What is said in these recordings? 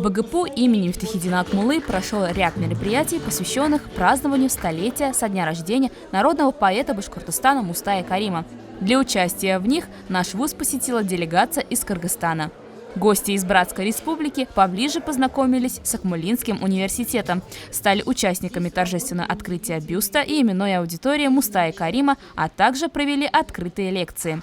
БГПУ имени Мифтахиддина Акмуллы прошел ряд мероприятий, посвященных празднованию столетия со дня рождения народного поэта Башкортостана Мустая Карима. Для участия в них наш вуз посетила делегация из Кыргызстана. Гости из Братской Республики поближе познакомились с Акмуллинским университетом, стали участниками торжественного открытия бюста и именной аудитории Мустая Карима, а также провели открытые лекции.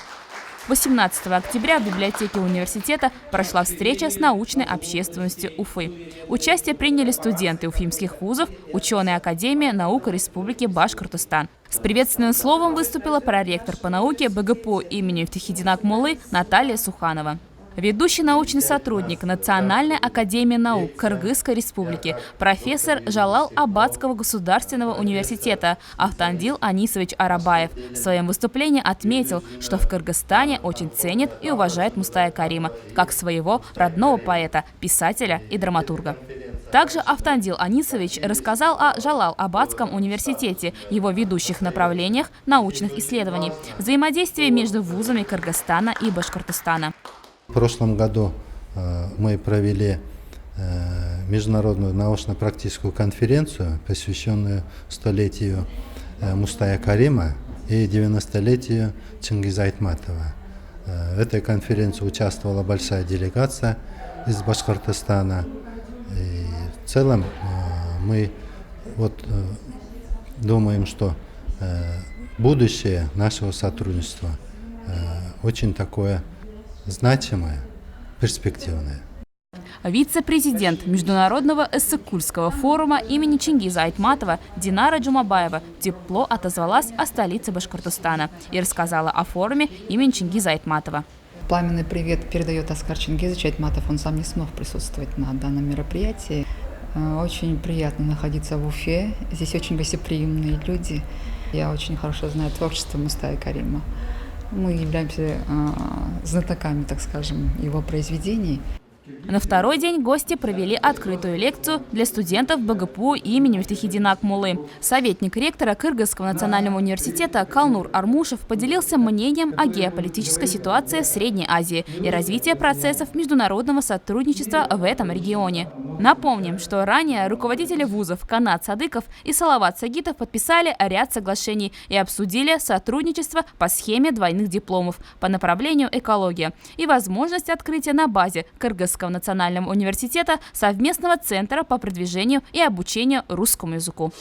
18 октября в библиотеке университета прошла встреча с научной общественностью Уфы. Участие приняли студенты уфимских вузов, ученые Академии наук Республики Башкортостан. С приветственным словом выступила проректор по науке БГПУ имени Мифтахиддина Акмуллы Наталья Суханова. Ведущий научный сотрудник Национальной академии наук Кыргызской республики, профессор Жалал-Абадского государственного университета Автандил Анисович Арабаев в своем выступлении отметил, что в Кыргызстане очень ценят и уважают Мустая Карима как своего родного поэта, писателя и драматурга. Также Автандил Анисович рассказал о Жалал-Абадском университете, его ведущих направлениях научных исследований, взаимодействии между вузами Кыргызстана и Башкортостана. В прошлом году мы провели международную научно-практическую конференцию, посвященную столетию Мустая Карима и 90-летию Чингиза Айтматова. В этой конференции участвовала большая делегация из Башкортостана. И в целом мы думаем, что будущее нашего сотрудничества очень такое значимое, перспективное. Вице-президент Международного эссекульского форума имени Чингиза Айтматова Динара Джумабаева тепло отозвалась о столице Башкортостана и рассказала о форуме имени Чингиза Айтматова. Пламенный привет передает Оскар Чингизович Айтматов. Он сам не смог присутствовать на данном мероприятии. Очень приятно находиться в Уфе. Здесь очень гостеприимные люди. Я очень хорошо знаю творчество Мустая Карима. Мы являемся знатоками, так скажем, его произведений. На второй день гости провели открытую лекцию для студентов БГПУ имени Мифтахиддина Акмуллы. Советник ректора Кыргызского национального университета Калнур Армушев поделился мнением о геополитической ситуации в Средней Азии и развитии процессов международного сотрудничества в этом регионе. Напомним, что ранее руководители вузов Канат Садыков и Салават Сагитов подписали ряд соглашений и обсудили сотрудничество по схеме двойных дипломов по направлению экология и возможность открытия на базе Кыргызского национального университета совместного центра по продвижению и обучению русскому языку.